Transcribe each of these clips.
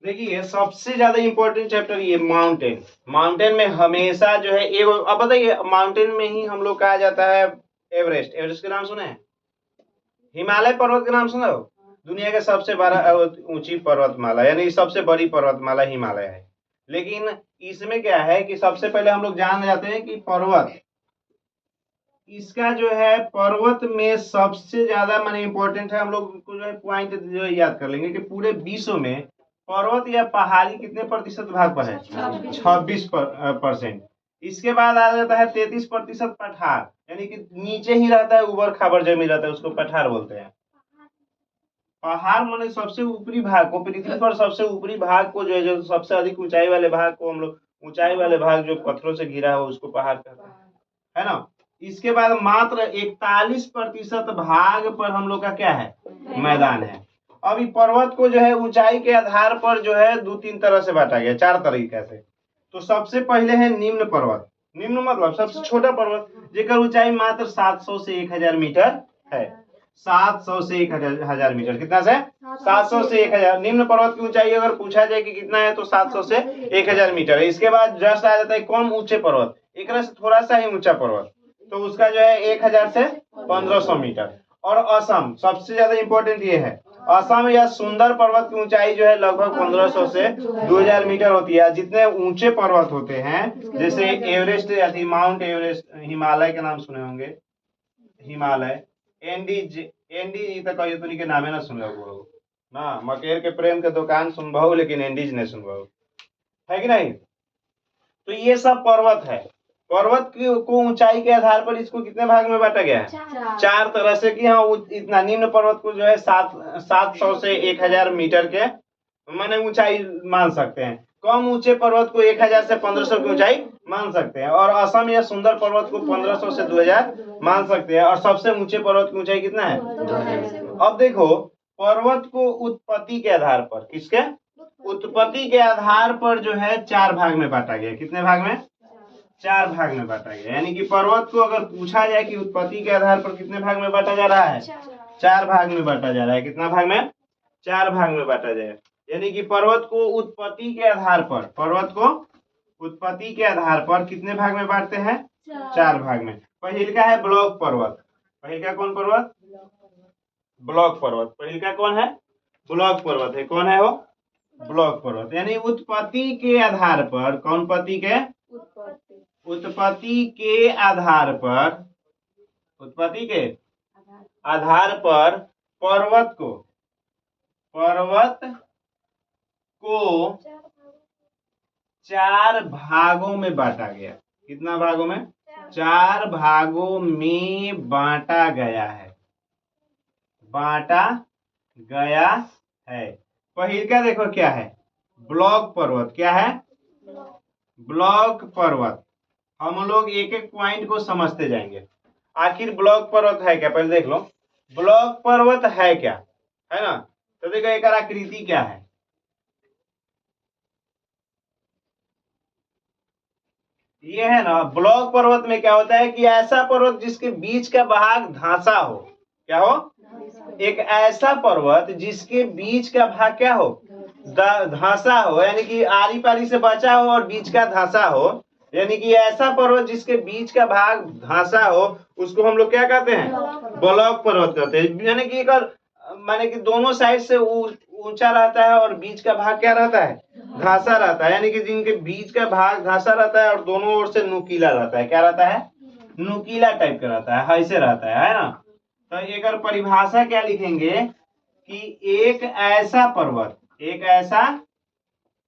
देखिए सबसे ज्यादा इंपॉर्टेंट चैप्टर ये माउंटेन। माउंटेन में हमेशा जो है एक, अब बताइए माउंटेन में ही हम लोग कहा जाता है एवरेस्ट। एवरेस्ट के नाम सुने हैं? हिमालय पर्वत के नाम सुना हो? दुनिया का सबसे बड़ा ऊंची पर्वतमाला यानी सबसे बड़ी पर्वतमाला हिमालय है। लेकिन इसमें क्या है कि सबसे पहले हम लोग जान जाते हैं कि पर्वत, इसका जो है पर्वत में सबसे ज्यादा माने इंपॉर्टेंट है। हम लोग को जो है पॉइंट जो है याद कर लेंगे कि पूरे विश्व में पर्वत या पहाड़ी कितने प्रतिशत भाग पर है? 26%। इसके बाद आ जाता है 33% पठार, यानी कि नीचे ही रहता है, ऊबड़ खाबड़ जमीन रहता है, उसको पठार बोलते हैं। पहाड़ माने सबसे ऊपरी भाग को, पृथ्वी पर सबसे ऊपरी भाग को जो है, जो सबसे अधिक ऊंचाई वाले भाग को हम लोग, ऊंचाई वाले भाग जो पत्थरों से घिरा हो उसको पहाड़ कहते हैं, है ना। इसके बाद मात्र 41% भाग पर हम लोग का क्या है? मैदान है। अब पर्वत को जो है ऊंचाई के आधार पर जो है दो तीन तरह से बांटा गया, चार तरीके से। तो सबसे पहले है निम्न पर्वत। निम्न मतलब सबसे छोटा पर्वत, जेकर ऊंचाई मात्र 700 से 1000 मीटर है। 700 से 1000 मीटर, कितना से? 700 से 1000। निम्न पर्वत की ऊंचाई अगर पूछा जाए कि कितना है तो 700 से 1000 मीटर है। इसके बाद जस्ट आ जाता है कम ऊंचे पर्वत, एक से थोड़ा सा ही ऊंचा पर्वत, तो उसका जो है 1000 से 1500 मीटर। और असम सबसे ज्यादा इंपॉर्टेंट ये है, असम या सुंदर पर्वत की ऊंचाई जो है लगभग 1500 से 2000 मीटर होती है। जितने ऊंचे पर्वत होते हैं जैसे एवरेस्ट या माउंट एवरेस्ट, हिमालय के नाम सुने होंगे, हिमालय, एंडीज, एंडीज तो कहियो तुनी के नामे ना सुन लो ना, मकेर के प्रेम के दुकान सुनबहु लेकिन एंडीज नहीं सुनबहु, है कि नहीं। तो ये सब पर्वत है। पर्वत को ऊंचाई के आधार पर इसको कितने भाग में बांटा गया है? चार तरह से कि हाँ इतना निम्न पर्वत को जो है 700 से 1000 मीटर के माने ऊंचाई मान सकते हैं। कम ऊंचे पर्वत को 1000 से 1500 की ऊंचाई मान सकते हैं। और असम या सुंदर पर्वत को 1500 से 2000 मान सकते हैं। और सबसे ऊंचे पर्वत की ऊंचाई कितना है? 2000। अब देखो पर्वत को उत्पत्ति के आधार पर, किसके उत्पत्ति के आधार पर जो है चार भाग में बांटा गया। कितने भाग में? चार भाग में बांटा गया। यानी कि पर्वत को अगर पूछा जाए कि उत्पत्ति के आधार पर कितने भाग में बांटा जा रहा है? चार भाग में बांटा जा रहा है। कितना भाग में? चार भाग में बांटा जाए। यानी कि पर्वत को उत्पत्ति के आधार पर, पर्वत को उत्पत्ति के आधार पर कितने भाग में बांटते हैं? चार भाग में। पहल का है ब्लॉक पर्वत। पहल का कौन पर्वत? ब्लॉक पर्वत। पहल का कौन है? ब्लॉक पर्वत है। कौन है वो? ब्लॉक पर्वत। यानी उत्पत्ति के आधार पर, कौन पति के? उत्पत्ति के आधार पर, उत्पत्ति के आधार पर पर्वत को चार भागों में बांटा गया। कितना भागों में? चार भागों में बांटा गया है, बांटा गया है। पहल का देखो क्या है? ब्लॉक पर्वत। क्या है? ब्लॉक पर्वत। हम लोग एक एक पॉइंट को समझते जाएंगे। आखिर ब्लॉक पर्वत है क्या, पहले देख लो। ब्लॉक पर्वत है क्या, है ना। तो देखो एक आकृति क्या है। ये है ना ब्लॉक पर्वत में क्या होता है कि ऐसा पर्वत जिसके बीच का भाग धंसा हो। क्या हो? एक ऐसा पर्वत जिसके बीच का भाग क्या हो? धंसा हो, यानी कि आरी पारी से बचा हो और बीच का धंसा हो। यानी कि ऐसा पर्वत जिसके बीच का भाग धंसा हो उसको हम लोग क्या कहते हैं? ब्लॉक पर्वत कहते हैं। यानी कि माने कि दोनों साइड से ऊंचा रहता है और बीच का भाग क्या रहता है? घासा रहता है। यानी कि जिनके बीच का भाग घासा रहता है और दोनों ओर से नुकीला रहता है। क्या रहता है? नुकीला टाइप का रहता है, ऐसे रहता है ना। तो एक परिभाषा क्या लिखेंगे कि एक ऐसा पर्वत, एक ऐसा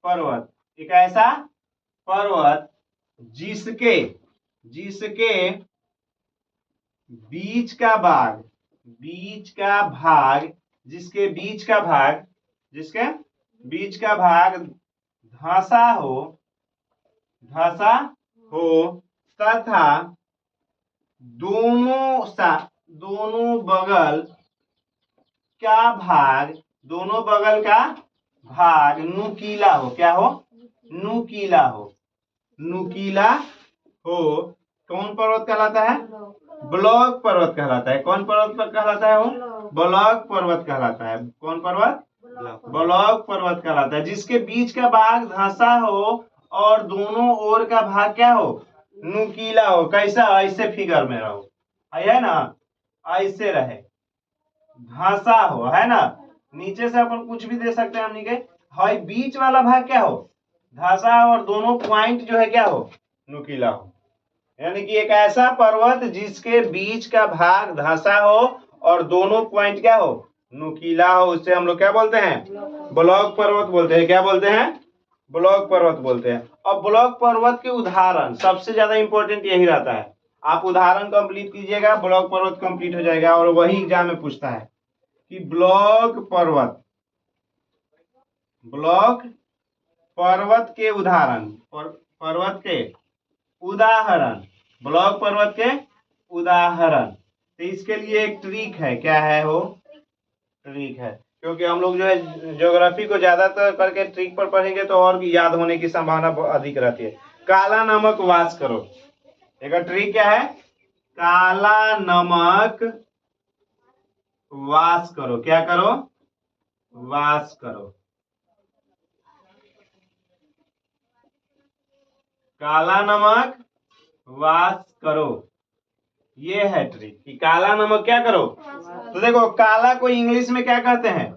पर्वत, एक ऐसा पर्वत जिसके बीच का भाग, जिसके बीच का भाग धंसा हो तथा दोनों बगल का भाग नुकीला हो। क्या हो? नुकीला हो। कौन पर्वत कहलाता है? ब्लॉक पर्वत कहलाता है। कौन पर्वत कहलाता है? वो ब्लॉक पर्वत कहलाता है। कौन पर्वत? ब्लॉक पर्वत कहलाता है। जिसके बीच का भाग धंसा हो और दोनों ओर का भाग क्या हो, नुकीला हो। कैसा, ऐसे फिगर में रहो, है ना, ऐसे रहे, धंसा हो, है ना। नीचे से अपन कुछ भी दे सकते हैं हमनी के, है बीच वाला भाग क्या हो, धंसा और दोनों पॉइंट जो है क्या हो, नुकीला हो। यानी कि एक ऐसा पर्वत जिसके बीच का भाग धंसा हो और दोनों पॉइंट क्या हो, नुकीला हो, उससे हम लोग क्या बोलते हैं, ब्लॉक पर्वत बोलते हैं। क्या बोलते हैं, ब्लॉक पर्वत बोलते हैं। अब ब्लॉक पर्वत के उदाहरण सबसे ज्यादा इंपॉर्टेंट यही रहता है। आप उदाहरण कंप्लीट कीजिएगा, ब्लॉक पर्वत कंप्लीट हो जाएगा। और वही एग्जाम में पूछता है कि ब्लॉक पर्वत के उदाहरण, पर्वत के उदाहरण, ब्लॉक पर्वत के उदाहरण। तो इसके लिए एक ट्रिक है। क्या है वो ट्रिक है, क्योंकि हम लोग जो है ज्योग्राफी को ज्यादातर करके ट्रिक पर पढ़ेंगे तो और भी याद होने की संभावना अधिक रहती है। काला नमक वास करो, एक ट्रिक क्या है, काला नमक वास करो। क्या करो, वास करो। काला नमक वास करो, ये है ट्रिक कि काला नमक क्या करो। तो देखो काला को इंग्लिश में क्या कहते हैं,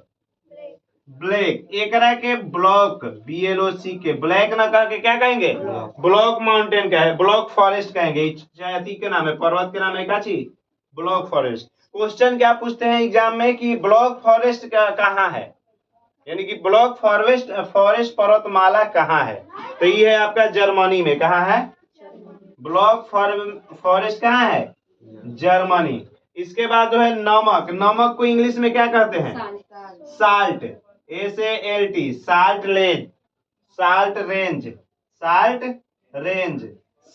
ब्लैक। एकरा के ब्लॉक, BLOC के ब्लैक ना कह के क्या कहेंगे, ब्लॉक माउंटेन का है, ब्लॉक फॉरेस्ट कहेंगे। जाति के नाम है, पर्वत के नाम है क्या चीज, ब्लॉक फॉरेस्ट। क्वेश्चन क्या पूछते हैं एग्जाम में कि ब्लॉक फॉरेस्ट कहाँ है, यानी कि ब्लॉक फॉरेस्ट पर्वतमाला कहाँ है। तो ये है आपका जर्मनी में। कहाँ है, ब्लॉक फॉरेस्ट कहाँ है, जर्मनी। इसके बाद जो है नमक, नमक को इंग्लिश में क्या कहते हैं, salt, SALT, salt range, salt range, salt range.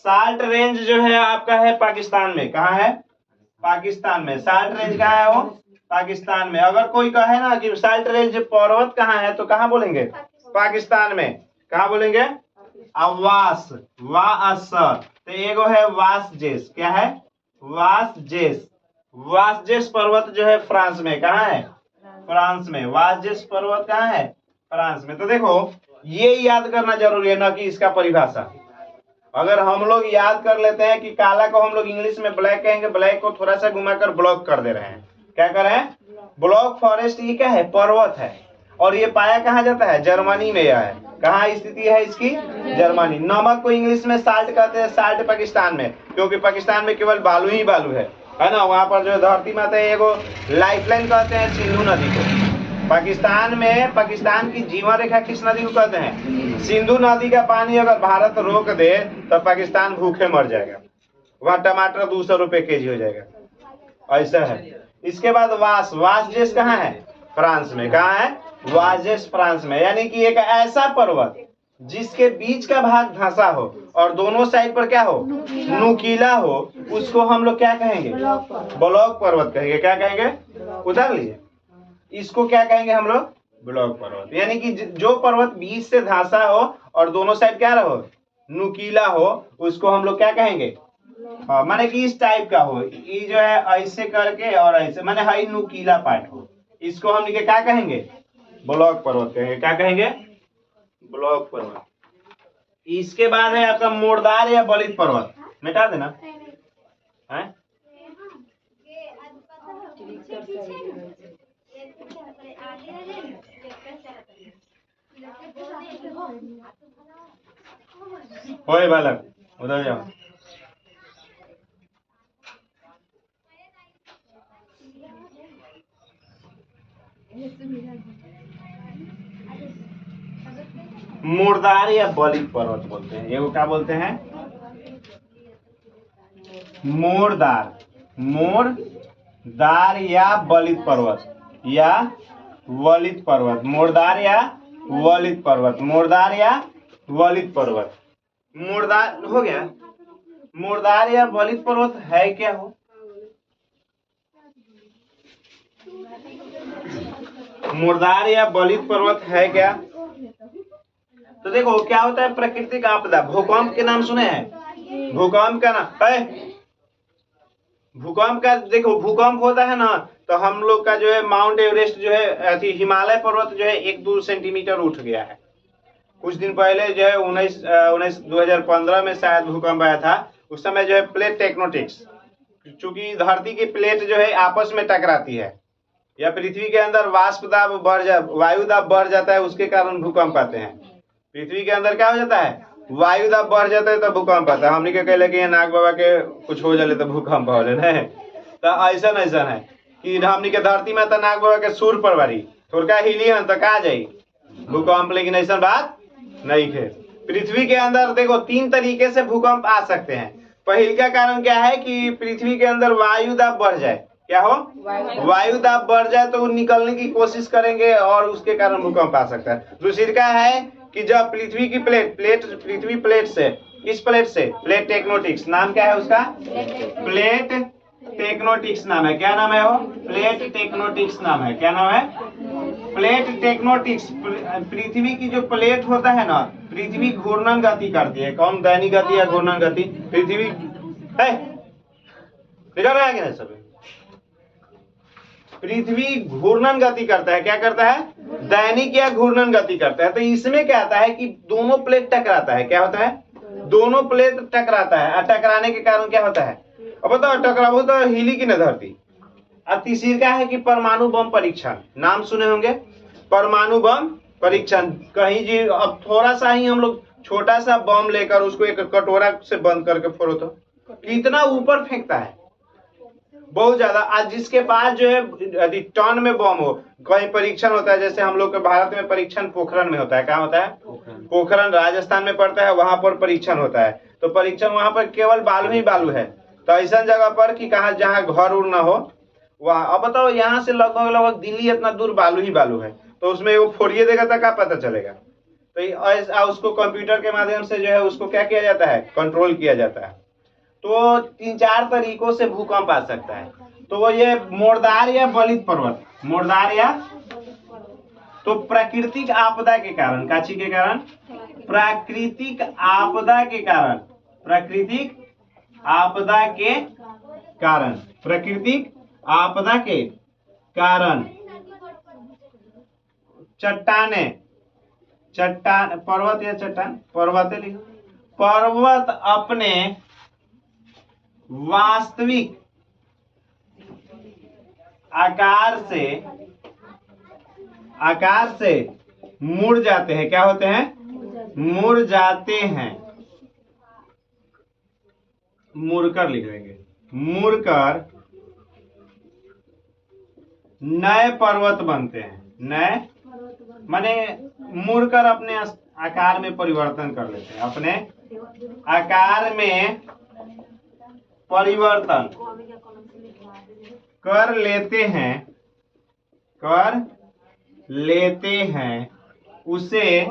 Salt range जो है आपका है पाकिस्तान में। कहाँ है, पाकिस्तान में। साल्ट रेंज कहाँ है वो, पाकिस्तान में। अगर कोई कहे ना कि साल्ट रेंज पर्वत कहाँ है तो कहाँ बोलेंगे, पाकिस्तान में। कहाँ बोलेंगे, वास, वास। तो एगो है वासजेस। क्या है, वासजेस। वासजेस पर्वत जो है फ्रांस में। कहाँ है, फ्रांस में। वासजेस पर्वत कहाँ है, फ्रांस में। तो देखो ये याद करना जरूरी है, ना कि इसका परिभाषा। अगर हम लोग याद कर लेते हैं कि काला को हम लोग इंग्लिश में ब्लैक कहेंगे, ब्लैक को थोड़ा सा घुमाकर ब्लॉक कर दे रहे हैं। क्या कर रहे हैं, ब्लॉक फॉरेस्ट। ये क्या है, पर्वत है। और ये पाया कहाँ जाता है, जर्मनी में। यह है, कहाँ स्थिति है इसकी, जर्मनी। नमक को इंग्लिश में साल्ट कहते हैं, साल्ट पाकिस्तान में, क्योंकि पाकिस्तान में केवल बालू ही बालू है ना। वहां पर जो धरती माता है, एगो लाइफलाइन कहते हैं सिंधु नदी को। पाकिस्तान में, पाकिस्तान की जीवन रेखा किस नदी को कहते हैं, सिंधु नदी का पानी अगर भारत रोक दे तो पाकिस्तान भूखे मर जाएगा। वहाँ टमाटर 200 रुपए केजी हो जाएगा, ऐसा है। इसके बाद वासजेस कहाँ है, फ्रांस में। कहाँ है, वासजेस फ्रांस में। यानी कि एक ऐसा पर्वत जिसके बीच का भाग धंसा हो और दोनों साइड पर क्या हो, नुकीला हो, उसको हम लोग क्या कहेंगे, ब्लॉक पर्वत कहेंगे। क्या कहेंगे, उधर लीजिए, इसको क्या कहेंगे हम लोग, ब्लॉक पर्वत। यानी कि जो पर्वत बीच से धंसा हो और दोनों साइड क्या रहो, नुकीला हो, उसको हम लोग क्या कहेंगे, हाँ, माने कि इस टाइप का हो। ये जो है ऐसे करके और ऐसे, माने हाई नुकीला पार्ट हो, इसको हम क्या कहेंगे, ब्लॉक पर्वत कहेंगे। क्या कहेंगे, ब्लॉक पर्वत। इसके बाद है आपका मोरदार या बलित पर्वत। मिटा देना है। ओए बालक उधर जाओ। मोरदार या बलित पर्वत बोलते हैं। ये क्या बोलते हैं, मोरदार, मोरदार या बलित पर्वत या वलित पर्वत। मोरदार या वलित पर्वत, मोरदार या वलित पर्वत। मोरदार हो गया। मोरदार या वलित पर्वत है क्या हो, मोरदार या बलित पर्वत है क्या। तो देखो क्या होता है, प्राकृतिक आपदा, भूकंप के नाम सुने हैं, भूकंप का नाम है, भूकंप का देखो, भूकंप होता है ना तो हम लोग का जो है माउंट एवरेस्ट जो है हिमालय पर्वत जो है 1-2 सेंटीमीटर उठ गया है। कुछ दिन पहले जो है 2015 में शायद भूकंप आया था। उस समय जो है प्लेट टेक्टोनिक्स, चूंकि धरती की प्लेट जो है आपस में टकराती है या पृथ्वी के अंदर वाष्प दाब वायु दाब बढ़ जाता है, उसके कारण भूकंप आते हैं। पृथ्वी के अंदर क्या हो जाता है, वायु दाब बढ़ जाता है तो भूकंप आता है। हमने क्या कहले कि नाग बाबा के कुछ हो जाले तो भूकंप हो जाए है। तो ऐसा है कि हमने के धरती माता नाग बाबा के सुर पर बारी थोड़ा हिली हन तो का जाई भूकंप, लेकिन ऐसा बात नहीं है। पृथ्वी के अंदर देखो 3 तरीके से भूकंप आ सकते हैं। पहले का कारण क्या है कि पृथ्वी के अंदर वायु दाब बढ़ जाए, क्या हो, वायु दाब बढ़ जाए तो वो निकलने की कोशिश करेंगे और उसके कारण भूकंप आ सकता है। दूसरी का है कि जब पृथ्वी की पृथ्वी प्लेट से, इस प्लेट से, प्लेट टेक्टोनिक्स नाम क्या है उसका, प्लेट टेक्टोनिक्स नाम है। क्या नाम है वो, प्लेट टेक्टोनिक्स नाम है। क्या नाम है, प्लेट टेक्टोनिक्स। पृथ्वी की जो प्लेट होता है ना, पृथ्वी घूर्णन गति करती है। कौन, दैनिक गति या घूर्णन गति, पृथ्वी है, निकल रहा है कि नहीं सब, पृथ्वी घूर्णन गति करता है। क्या करता है, दैनिक या घूर्णन गति करता है। तो इसमें क्या आता है कि दोनों प्लेट टकराता है। क्या होता है, दोनों प्लेट टकराता है और टकराने के कारण क्या होता है, अब बताओ, टकराव तो हिली की न धरती। और तीसरी का है कि परमाणु बम परीक्षण, नाम सुने होंगे, परमाणु बम परीक्षण। कहीं जी अब थोड़ा सा ही हम लोग छोटा सा बम लेकर उसको एक कटोरा से बंद करके फोड़ो तो कितना ऊपर फेंकता है, बहुत ज्यादा। आज जिसके पास जो है यदि टन में बम हो, कहीं परीक्षण होता है, जैसे हम लोग के भारत में परीक्षण पोखरण में होता है। कहाँ होता है, पोखरण राजस्थान में पड़ता है, वहां पर परीक्षण होता है। तो परीक्षण वहां पर केवल बालू ही बालू है। तो ऐसा जगह पर कि कहा जहाँ घर उड़ ना हो वहां, अब बताओ यहाँ से लगभग दिल्ली इतना दूर बालू ही बालू है, तो उसमें वो फोड़िए देगा तो क्या पता चलेगा। तो उसको कंप्यूटर के माध्यम से जो है उसको क्या किया जाता है, कंट्रोल किया जाता है। तो 3-4 तरीकों से भूकंप आ सकता है। तो ये मोरदार या बलित पर्वत, मोरदार या, तो प्राकृतिक आपदा के कारण, काची के कारण, प्राकृतिक आपदा के कारण, प्राकृतिक आपदा के कारण, प्राकृतिक आपदा के कारण चट्टाने, चट्टान, पर्वत या चट्टान, पर्वत लिखो, पर्वत अपने वास्तविक आकार से मुड़ जाते हैं। क्या होते हैं, मुड़ जाते हैं, मुड़कर लिख देंगे, मुड़कर नए पर्वत बनते हैं। नए माने मुड़कर अपने आकार में परिवर्तन कर लेते हैं, अपने आकार में परिवर्तन कर लेते हैं, उसे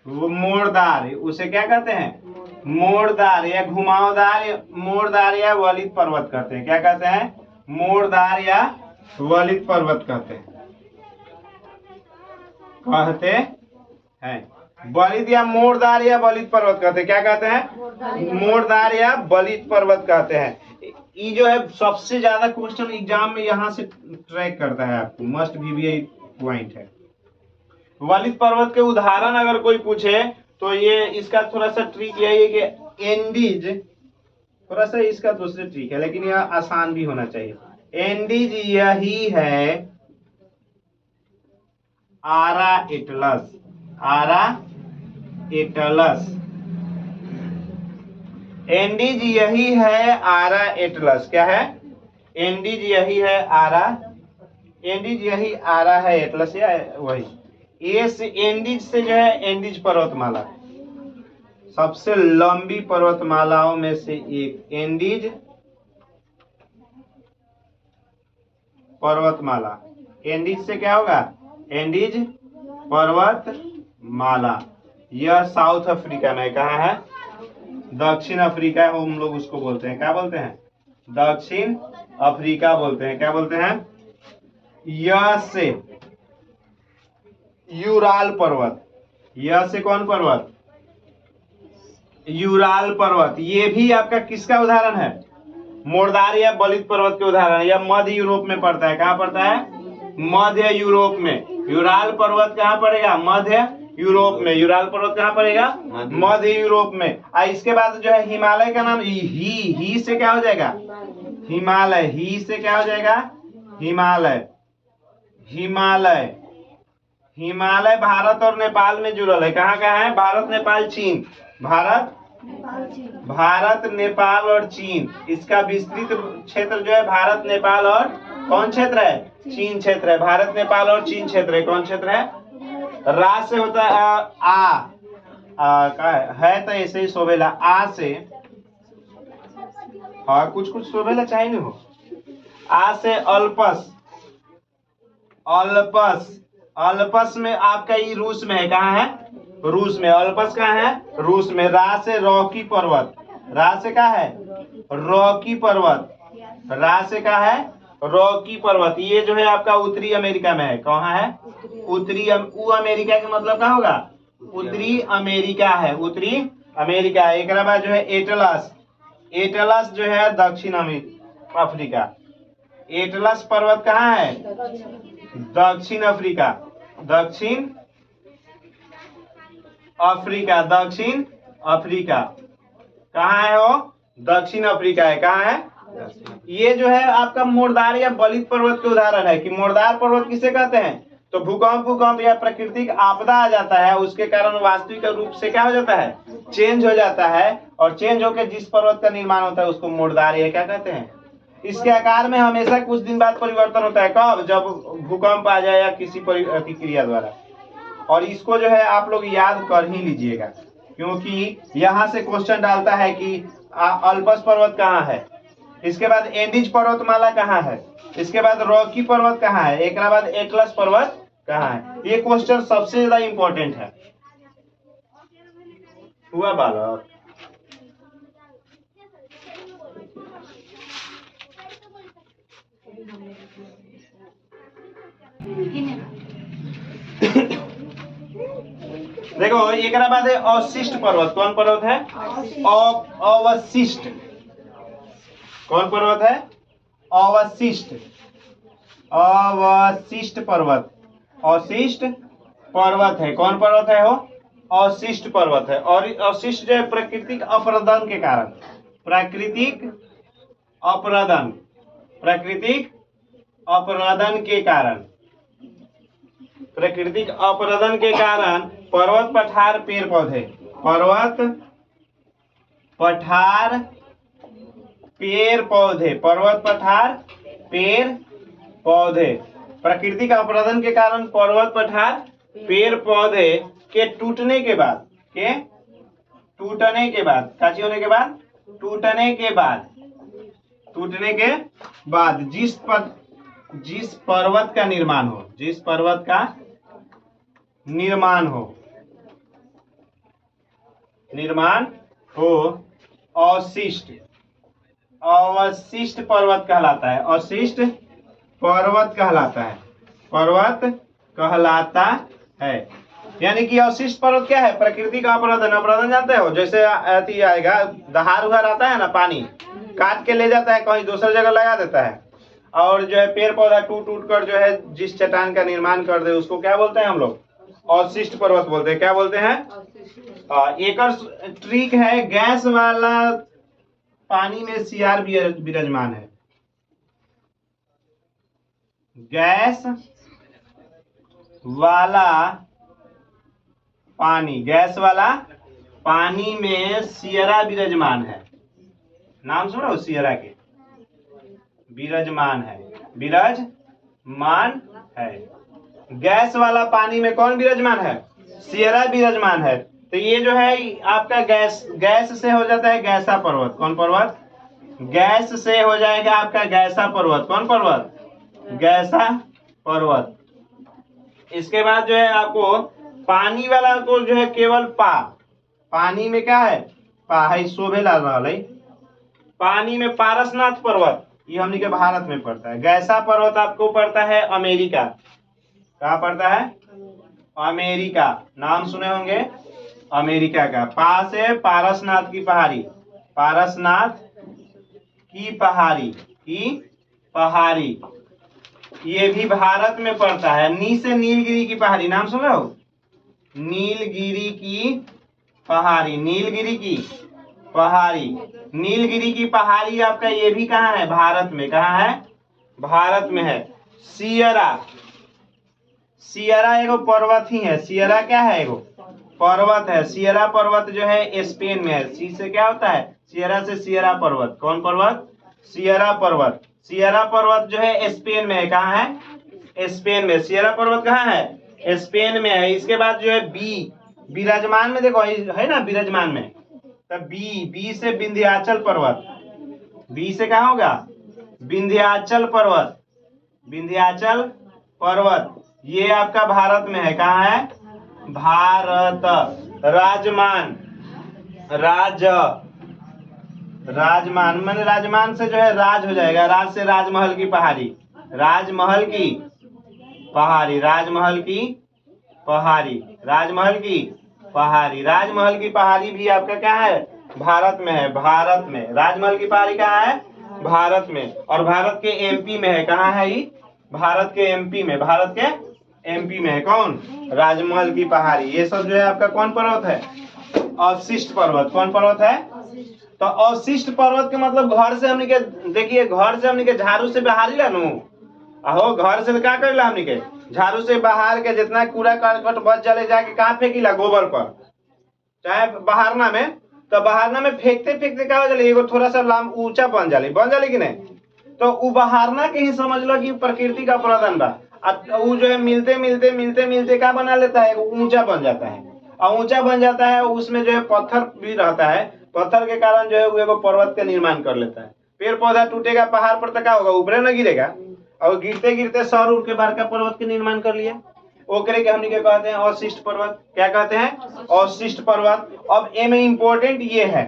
मोड़दार, उसे क्या कहते हैं, मोड़दार या घुमावदार, मोड़दार या वलित पर्वत कहते हैं। क्या कहते हैं, मोड़दार या वलित पर्वत कहते हैं, बलित या मोड़दार या बलित पर्वत कहते हैं। क्या कहते हैं, मोड़दार या बलित पर्वत कहते हैं। ये जो है सबसे ज्यादा क्वेश्चन एग्जाम में यहाँ से ट्रैक करता है, आपको मस्ट भी पॉइंट है। वलित पर्वत के उदाहरण अगर कोई पूछे तो ये इसका थोड़ा सा ट्रिक यही है कि एंडीज, थोड़ा सा इसका दूसरे ट्रिक है लेकिन यह आसान भी होना चाहिए। एंडीज यही है आरा एटलस, आरा एटलस, एंडीज यही है आरा एटलस। क्या है, एंडीज यही है आरा, एंडीज यही आरा है एटलस या वही। एस एंडीज से जो है एंडीज पर्वतमाला सबसे लंबी पर्वतमालाओं में से एक, एंडीज पर्वतमाला। एंडीज से क्या होगा, एंडीज पर्वतमाला। यह साउथ अफ्रीका में, कहाँ है, दक्षिण अफ्रीका है, हम लोग उसको बोलते हैं, क्या बोलते हैं, दक्षिण अफ्रीका बोलते हैं। क्या बोलते हैं, यह से यूराल पर्वत, यह से कौन पर्वत, यूराल पर्वत। ये भी आपका किसका उदाहरण है, मोरदार या बलित पर्वत के उदाहरण। यह मध्य यूरोप में पड़ता है। कहाँ पड़ता है? मध्य यूरोप में। यूराल पर्वत कहाँ पड़ेगा? मध्य यूरोप में। यूराल पर्वत कहाँ पड़ेगा? मध्य यूरोप में। इसके बाद जो है हिमालय का नाम ही से क्या हो जाएगा? हिमालय। ही से क्या हो जाएगा? हिमालय। हिमालय। हिमालय भारत और नेपाल में जुड़ल है। कहाँ कहाँ है? भारत, नेपाल, चीन। भारत, नेपाल और चीन। इसका विस्तृत क्षेत्र जो है भारत, नेपाल और कौन क्षेत्र है? चीन क्षेत्र है। भारत, नेपाल और चीन क्षेत्र है। कौन क्षेत्र है? रा से होता है का है तो ऐसे ही शोभेला। आ से हाँ कुछ कुछ शोभेला चाहिए नहीं हो। आ से अल्पस। अल्पस। अल्पस में आपका ये रूस में है। कहाँ है? रूस में। अल्पस कहाँ है? रूस में। रा से रॉकी पर्वत। रा से क्या है? रॉकी पर्वत। रा से क्या है? रॉकी पर्वत। ये जो है आपका उत्तरी अमेरिका में है। कहाँ है? उत्तरी अमेरिका का मतलब क्या होगा? उत्तरी अमेरिका है। उत्तरी अमेरिका। एक बाद जो है एटलस। एटलस जो है दक्षिण अफ्रीका। एटलस पर्वत कहाँ है? दक्षिण अफ्रीका। दक्षिण अफ्रीका। दक्षिण अफ्रीका कहाँ है वो? दक्षिण अफ्रीका है। कहाँ है? ये जो है आपका मोरदार या बलित पर्वत के उदाहरण है। कि मोरदार पर्वत किसे कहते हैं? तो भूकंप या प्राकृतिक आपदा आ जाता है, उसके कारण वास्तविक रूप से क्या हो जाता है? चेंज हो जाता है। और चेंज होकर जिस पर्वत का निर्माण होता है उसको मोरदार या क्या कहते हैं? इसके आकार में हमेशा कुछ दिन बाद परिवर्तन होता है। कब? जब भूकंप आ जाए या किसी प्रतिक्रिया द्वारा। और इसको जो है आप लोग याद कर ही लीजिएगा, क्योंकि यहाँ से क्वेश्चन डालता है कि अल्पस पर्वत कहाँ है। इसके बाद एंडीज पर्वतमाला कहाँ है। इसके बाद रॉकी पर्वत कहाँ है। एक बाद एटलस पर्वत कहाँ है। ये क्वेश्चन सबसे ज्यादा इंपॉर्टेंट है। हुआ बालक? देखो एक बाद है अवशिष्ट पर्वत। कौन पर्वत है? अवशिष्ट। कौन पर्वत है? अवशिष्ट। अवशिष्ट पर्वत। अवशिष्ट पर्वत है। कौन पर्वत है वो? अवशिष्ट पर्वत है। और अवशिष्ट जो है प्राकृतिक अपरदन के कारण। प्राकृतिक अपरदन। प्राकृतिक अपरदन के कारण। प्राकृतिक अपरदन के कारण पर्वत, पठार, पेड़ पौधे। पर्वत, पठार, पेड़ पौधे। पर्वत, पठार, पेड़ पौधे। प्राकृतिक अपरदन के कारण पर्वत, पठार, पेड़ पौधे के टूटने के बाद टूटने के बाद जिस पर्वत का निर्माण हो अवशिष्ट पर्वत कहलाता है। अवशिष्ट पर्वत कहलाता है। यानी कि अवशिष्ट पर्वत क्या है? प्राकृतिक अपरदन। अपरदन जानते हो? जैसे अति आएगा, दहाड़ उहाड़ आता है ना, पानी काट के ले जाता है, कहीं दूसरी जगह लगा देता है। और जो है पेड़ पौधा टूट कर जो है जिस चट्टान का निर्माण कर दे उसको क्या बोलते हैं हम लोग? अवशिष्ट पर्वत बोलते हैं। क्या बोलते हैं? एक ट्रिक है, गैस वाला पानी में सियार विराजमान है। गैस वाला पानी में सियरा विराजमान है। नाम सुनो सियरा के? विराजमान है। गैस वाला पानी में कौन विराजमान है? सियरा विराजमान है। तो ये जो है आपका गैस से हो जाता है गैसा पर्वत। कौन पर्वत? गैस से हो जाएगा आपका गैसा पर्वत। कौन पर्वत? गैसा पर्वत। इसके बाद जो है आपको पानी वाला को जो है केवल पानी में क्या है? शोभे ला रहा है। पानी में पारसनाथ पर्वत, ये हमने के भारत में पड़ता है। गैसा पर्वत आपको पड़ता है अमेरिका। कहाँ पड़ता है? अमेरिका। नाम सुने होंगे अमेरिका का। पास है पारसनाथ की पहाड़ी। पारसनाथ की पहाड़ी, ये भी भारत में पड़ता है। नी से नीलगिरी की पहाड़ी, नाम सुना हो? नीलगिरी की पहाड़ी, नीलगिरी की पहाड़ी, नीलगिरी की पहाड़ी आपका ये भी कहाँ है? भारत में। कहाँ है? भारत में है। सियरा, सियरा एगो पर्वत ही है। सियरा क्या है? एगो पर्वत है। सियरा पर्वत जो है स्पेन में है। सी से क्या होता है? सियरा से सियरा पर्वत। कौन पर्वत? सियरा पर्वत। सियरा पर्वत जो है स्पेन में है। कहाँ है? स्पेन में। सियरा पर्वत कहाँ है? स्पेन में है। इसके बाद जो है विराजमान में देखो है ना, विराजमान में। तब बी से विंध्याचल पर्वत, बी से कहाँ होगा? विंध्याचल पर्वत, विंध्याचल पर्वत ये आपका भारत में है। कहाँ है? भारत। राजमान, राजमान माने राजमान से जो है राज हो जाएगा। राज से राजमहल की पहाड़ी, राजमहल की पहाड़ी, राजमहल की पहाड़ी, राजमहल की पहाड़ी, राजमहल की पहाड़ी भी आपका क्या है? भारत में है। भारत में राजमहल की पहाड़ी कहाँ है? भारत में। और भारत के एमपी में है। कहाँ है ये? भारत के एमपी में, भारत के एमपी में है। कौन? राजमहल की पहाड़ी। ये सब जो है आपका कौन पर्वत है? अवशिष्ट पर्वत। कौन पर्वत है? तो अवशिष्ट पर्वत के मतलब घर से हमने के, देखिए घर से हमने के झाड़ू से बहारी लानू, अहो घर से क्या कर ला हमने के? झाड़ू से बाहर के जितना कूड़ा करकट बच जाले जाके कहाँ फेंकीला? गोबर पर, चाहे बहारना में। तो बहारना में फेंकते फेंकते क्या हो जाले? एगो थोड़ा सा ऊंचा बन जाले कि नहीं? तो उ बहारना के ही समझ लो कि प्रकृति का प्रदान बा। वो जो है मिलते मिलते मिलते मिलते क्या बना लेता है? ऊंचा बन जाता है। और ऊंचा बन जाता है, उसमें जो है पत्थर भी रहता है। पत्थर के कारण जो है वो एगो पर्वत का निर्माण कर लेता है। पेड़ पौधा टूटेगा पहाड़ पर तो क्या होगा? ऊपरे न गिरेगा। और गिरते गिरते सौर उड़ के बड़का पर्वत के निर्माण कर लिया। ओकरे के हमने क्या कहते हैं? अवशिष्ट पर्वत। क्या कहते हैं? अवशिष्ट पर्वत। अब ए में इंपॉर्टेंट ये है,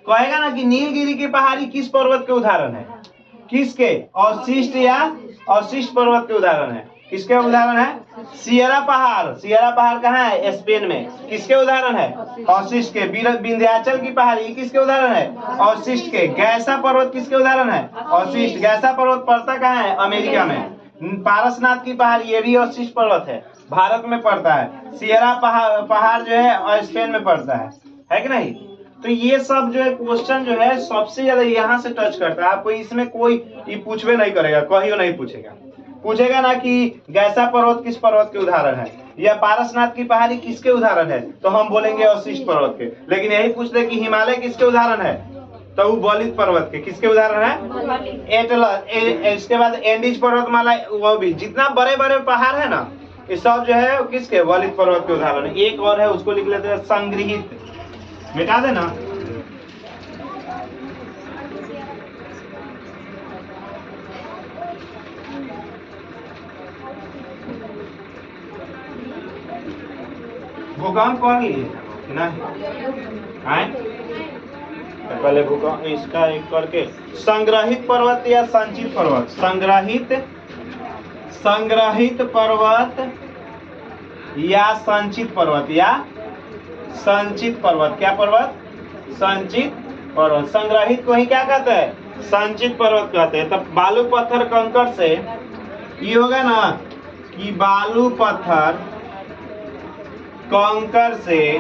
कहेगा ना कि नीलगिरी की पहाड़ी किस पर्वत के उदाहरण है? किसके? अवशिष्ट या अवशिष्ट पर्वत के उदाहरण है। किसके उदाहरण है? सियरा पहाड़। सियरा पहाड़ कहाँ है? स्पेन में। किसके उदाहरण है? अवशिष्ट के। विंध्याचल की पहाड़ी किसके उदाहरण है? अवशिष्ट के। गैसा पर्वत किसके उदाहरण है? अवशिष्ट। गैसा पर्वत पड़ता कहाँ है? अमेरिका में। पारसनाथ की पहाड़ी ये भी अवशिष्ट पर्वत है, भारत में पड़ता है। सियरा पहाड़ जो है स्पेन में पड़ता है कि नहीं? तो ये सब जो है क्वेश्चन जो है सबसे ज्यादा यहाँ से टच करता है। आपको इसमें कोई ये पूछवे नहीं करेगा, कहियो नहीं पूछेगा। पूछेगा ना कि गैसा पर्वत किस पर्वत के उदाहरण है, या पारसनाथ की पहाड़ी किसके उदाहरण है, तो हम बोलेंगे अवशिष्ट पर्वत के। लेकिन यही पूछ ले कि हिमालय किसके उदाहरण है, तो वो बलित पर्वत के। किसके उदाहरण है? एटलस। इसके बाद एंडीज पर्वतमाला, वो भी जितना बड़े बड़े पहाड़ है ना, ये सब जो है किसके? बलित पर्वत के उदाहरण है। एक और है, उसको लिख लेते हैं संग्रहित, मिटा देना। भूकंप कर लिए नहीं आए तो पहले भूकंप इसका एक करके। संग्रहित पर्वत या संचित पर्वत? संग्रहित पर्वत या संचित पर्वत या संचित पर्वत। क्या पर्वत? संचित पर्वत। संग्रहित को ही क्या कहते हैं? संचित पर्वत कहते हैं। तब बालू पत्थर कंकड़ से ये होगा ना कि बालू पत्थर कंकड़ से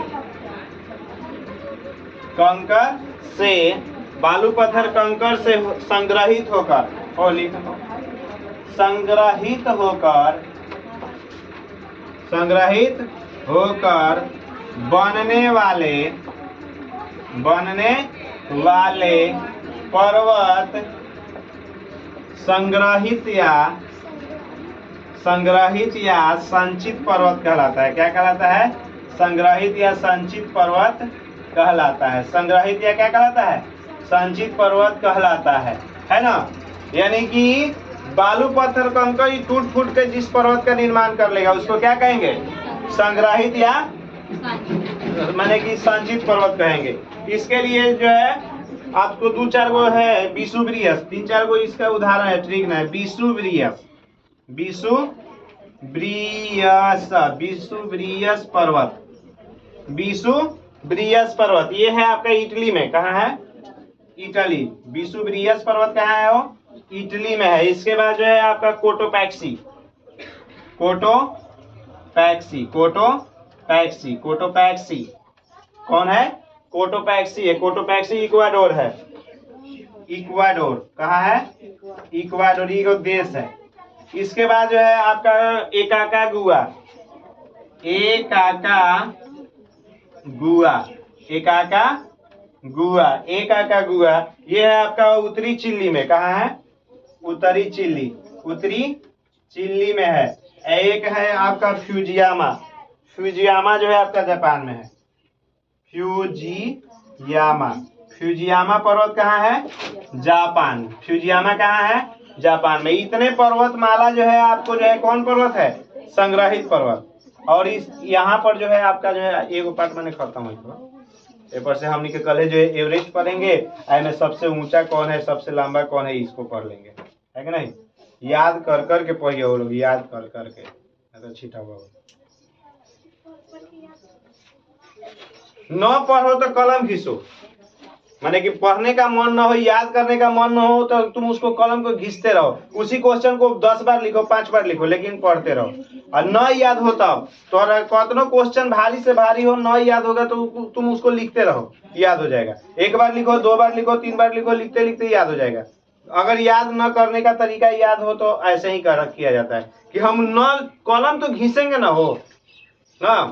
बालू पत्थर कंकड़ से संग्रहित होकर, और लिखो संग्रहित होकर बनने वाले पर्वत संग्रहित या संचित पर्वत कहलाता है। क्या कहलाता है? संग्रहित या संचित पर्वत कहलाता है। संग्रहित या क्या कहलाता है? संचित पर्वत कहलाता है ना? यानी कि बालू पत्थर कंकड़ टूट फूट के जिस पर्वत का निर्माण कर लेगा उसको क्या कहेंगे? संग्रहित या माने कि संचित पर्वत कहेंगे। इसके लिए जो है आपको दो चार गो है, विषुववृयस, तीन चार गो इसका उदाहरण है, ट्रिक ना है। विषुववृयस पर्वत ये है आपका इटली में। कहाँ है? इटली। विसुवियस पर्वत कहाँ है? वो इटली में है। इसके बाद जो है आपका कोटोपैक्सी, कोटोपैक्सी, कोटोपैक्सी, कोटोपैक्सी कौन है? कोटोपैक्सी है। कोटोपैक्सी इक्वाडोर है। इक्वाडोर कहाँ है? इक्वाडोर ये देश है। इसके बाद जो है आपका एकाकागुआ, एकाकागुआ, एकाकागुआ, एकाकागुआ ये है आपका उत्तरी चिली में। कहाँ है? उत्तरी चिली, उत्तरी चिली में है। एक है आपका फ्यूजियामा, फ्यूजियामा जो है आपका जापान में है। फ्यूजियामा, फ्यूजियामा पर्वत कहाँ है? जापान। फ्यूजियामा कहाँ है? जापान में। इतने पर्वतमाला जो है आपको जो है कौन पर्वत है? संग्रहित पर्वत। और इस यहाँ पर जो है आपका जो है एगो पार्ट मैंने खत्म हुई पेपर से हमने के कल जो है एवरेज पढ़ेंगे, में सबसे ऊंचा कौन है, सबसे लंबा कौन है, इसको पढ़ लेंगे, है कि नहीं? याद कर कर के पढ़िए वो लोग, याद कर कर के, तो छिटा हुआ न पढ़ो तो कलम घिसो, माने कि पढ़ने का मन ना हो, याद करने का मन ना हो तो तुम उसको कलम को घिसते रहो। उसी क्वेश्चन को 10 बार लिखो, 5 बार लिखो, लेकिन पढ़ते रहो। और न याद हो तब तो कतनो क्वेश्चन भारी से भारी हो, न याद होगा तो तुम उसको लिखते रहो, याद हो जाएगा। 1 बार लिखो, 2 बार लिखो, 3 बार लिखो, लिखते लिखते याद हो जाएगा। अगर याद न करने का तरीका याद हो तो ऐसे ही किया जाता है कि हम न कलम तो घिसेंगे ना हो ना,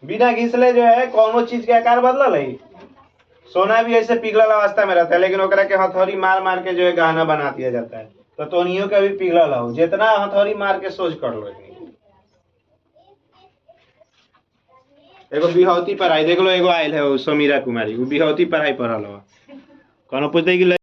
बिना घिसले जो है कोनो चीज के आकार बदल है। सोना भी ऐसे पिघलल अवस्था में रहता है, लेकिन ओकरा के हथौड़ी मार मार के जो है गहना बना दिया जाता है। तो तोनियो का भी पिघलल हो, जितना हथौड़ी मार के सोच कर लो। एगो बिहौती पढ़ाई देख लो, एगो आयल है समीरा कुमारी, वो बिहौती पढ़ाई पढ़ल हो। कोनो पूछते कि